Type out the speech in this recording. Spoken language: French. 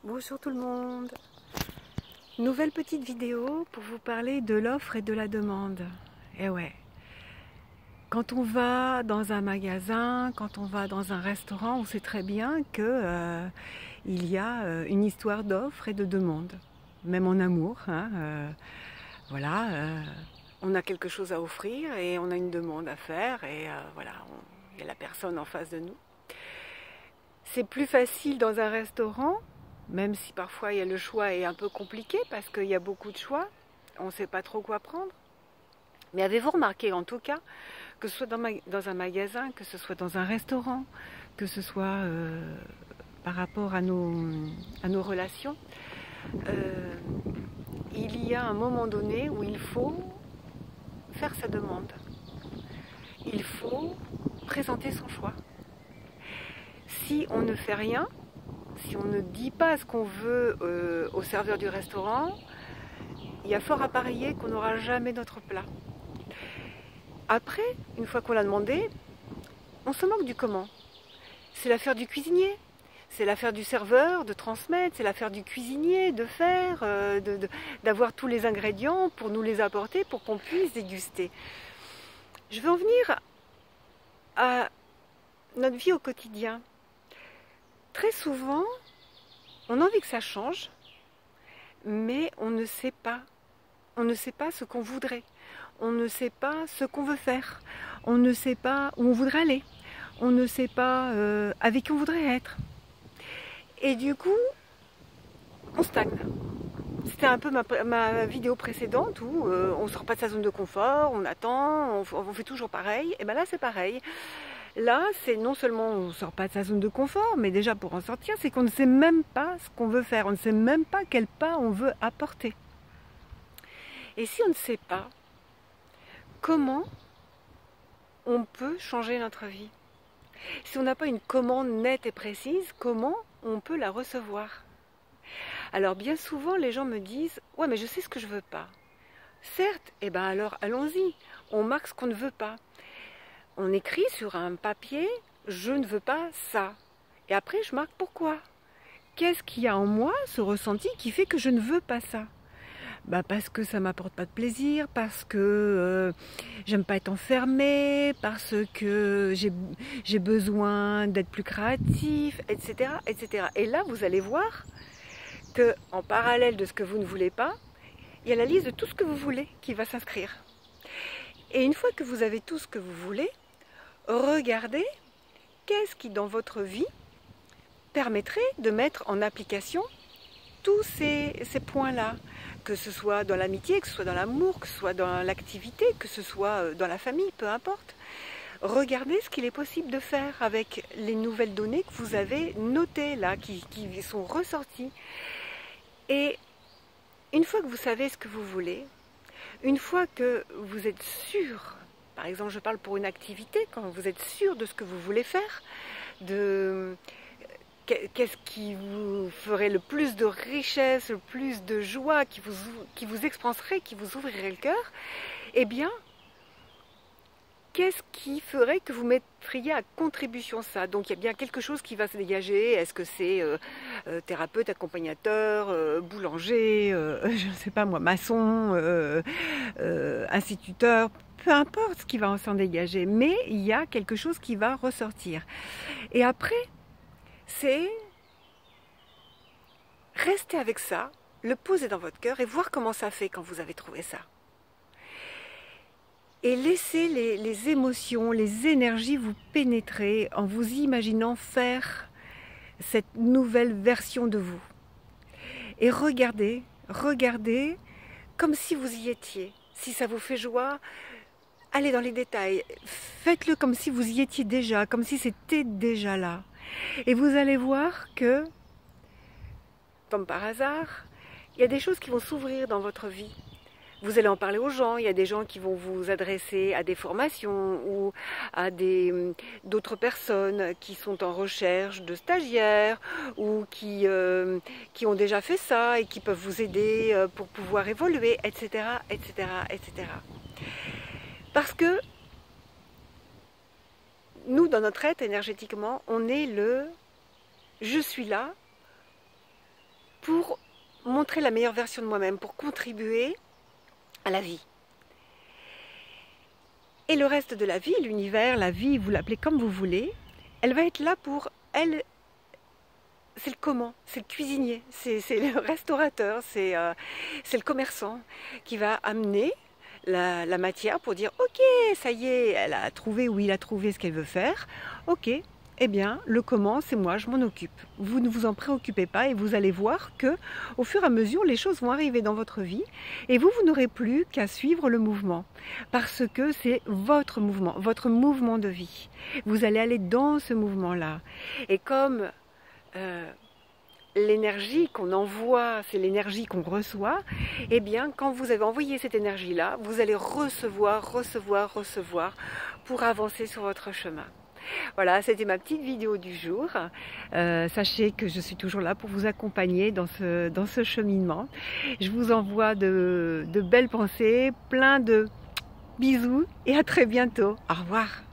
Bonjour tout le monde. Nouvelle petite vidéo pour vous parler de l'offre et de la demande. Et ouais, quand on va dans un magasin, quand on va dans un restaurant, on sait très bien que il y a une histoire d'offre et de demande. Même en amour, hein, voilà, on a quelque chose à offrir et on a une demande à faire et voilà, il y a la personne en face de nous. C'est plus facile dans un restaurant, même si parfois le choix est un peu compliqué parce qu'il y a beaucoup de choix, on ne sait pas trop quoi prendre. Mais avez-vous remarqué en tout cas, que ce soit dans un magasin, que ce soit dans un restaurant, que ce soit par rapport à nos relations, il y a un moment donné où il faut faire sa demande. Il faut présenter son choix. Si on ne fait rien, si on ne dit pas ce qu'on veut au serveur du restaurant, il y a fort à parier qu'on n'aura jamais notre plat. Après, une fois qu'on l'a demandé, on se moque du comment. C'est l'affaire du cuisinier, c'est l'affaire du serveur de transmettre, c'est l'affaire du cuisinier de faire, d'avoir tous les ingrédients pour nous les apporter pour qu'on puisse déguster. Je veux en venir à notre vie au quotidien. Très souvent, on a envie que ça change, mais on ne sait pas. On ne sait pas ce qu'on voudrait. On ne sait pas ce qu'on veut faire. On ne sait pas où on voudrait aller. On ne sait pas avec qui on voudrait être. Et du coup, on stagne. C'était un peu ma vidéo précédente où on ne sort pas de sa zone de confort, on attend, on fait toujours pareil. Et bien là, c'est pareil. Là, c'est non seulement on ne sort pas de sa zone de confort, mais déjà pour en sortir, c'est qu'on ne sait même pas ce qu'on veut faire. On ne sait même pas quel pas on veut apporter. Et si on ne sait pas, comment on peut changer notre vie? Si on n'a pas une commande nette et précise, comment on peut la recevoir? Alors bien souvent, les gens me disent « Ouais, mais je sais ce que je veux pas. » Certes, eh ben alors allons-y, on marque ce qu'on ne veut pas. On écrit sur un papier « Je ne veux pas ça ». Et après, je marque pourquoi. Qu'est-ce qu'il y a en moi, ce ressenti, qui fait que je ne veux pas ça? Parce que ça m'apporte pas de plaisir, parce que j'aime pas être enfermée, parce que j'ai besoin d'être plus créatif, etc., etc. Et là, vous allez voir que en parallèle de ce que vous ne voulez pas, il y a la liste de tout ce que vous voulez qui va s'inscrire. Et une fois que vous avez tout ce que vous voulez, regardez qu'est-ce qui dans votre vie permettrait de mettre en application tous ces points-là, que ce soit dans l'amitié, que ce soit dans l'amour, que ce soit dans l'activité, que ce soit dans la famille, peu importe. Regardez ce qu'il est possible de faire avec les nouvelles données que vous avez notées là, qui sont ressorties. Et une fois que vous savez ce que vous voulez, une fois que vous êtes sûr, par exemple je parle pour une activité, quand vous êtes sûr de ce que vous voulez faire, qu'est-ce qui vous ferait le plus de richesse, le plus de joie, qui vous expanserait, qui vous ouvrirait le cœur, eh bien, qu'est-ce qui ferait que vous mettriez à contribution ça? Donc il y a bien quelque chose qui va se dégager. Est-ce que c'est thérapeute, accompagnateur, boulanger, je ne sais pas moi, maçon, instituteur, peu importe ce qui va s'en dégager, mais il y a quelque chose qui va ressortir. Et après, c'est rester avec ça, le poser dans votre cœur et voir comment ça fait quand vous avez trouvé ça. Et laissez les émotions, les énergies vous pénétrer en vous imaginant faire cette nouvelle version de vous. Et regardez comme si vous y étiez. Si ça vous fait joie, allez dans les détails. Faites-le comme si vous y étiez déjà, comme si c'était déjà là. Et vous allez voir que, comme par hasard, il y a des choses qui vont s'ouvrir dans votre vie. Vous allez en parler aux gens, il y a des gens qui vont vous adresser à des formations ou à d'autres personnes qui sont en recherche de stagiaires ou qui ont déjà fait ça et qui peuvent vous aider pour pouvoir évoluer, etc., etc., etc. Parce que nous, dans notre être énergétiquement, on est le « je suis là pour montrer la meilleure version de moi-même, pour contribuer à la vie. Et le reste de la vie, l'univers, la vie, vous l'appelez comme vous voulez, elle va être là pour elle. C'est le comment, c'est le cuisinier, c'est le restaurateur, c'est le commerçant qui va amener la matière pour dire ok, ça y est, elle a trouvé ou il a trouvé ce qu'elle veut faire, ok, eh bien le comment c'est moi, je m'en occupe. Vous ne vous en préoccupez pas et vous allez voir que au fur et à mesure les choses vont arriver dans votre vie et vous n'aurez plus qu'à suivre le mouvement parce que c'est votre mouvement de vie. Vous allez aller dans ce mouvement-là et comme l'énergie qu'on envoie, c'est l'énergie qu'on reçoit, et bien quand vous avez envoyé cette énergie-là, vous allez recevoir pour avancer sur votre chemin. Voilà, c'était ma petite vidéo du jour. Sachez que je suis toujours là pour vous accompagner dans ce cheminement. Je vous envoie de belles pensées, plein de bisous et à très bientôt. Au revoir.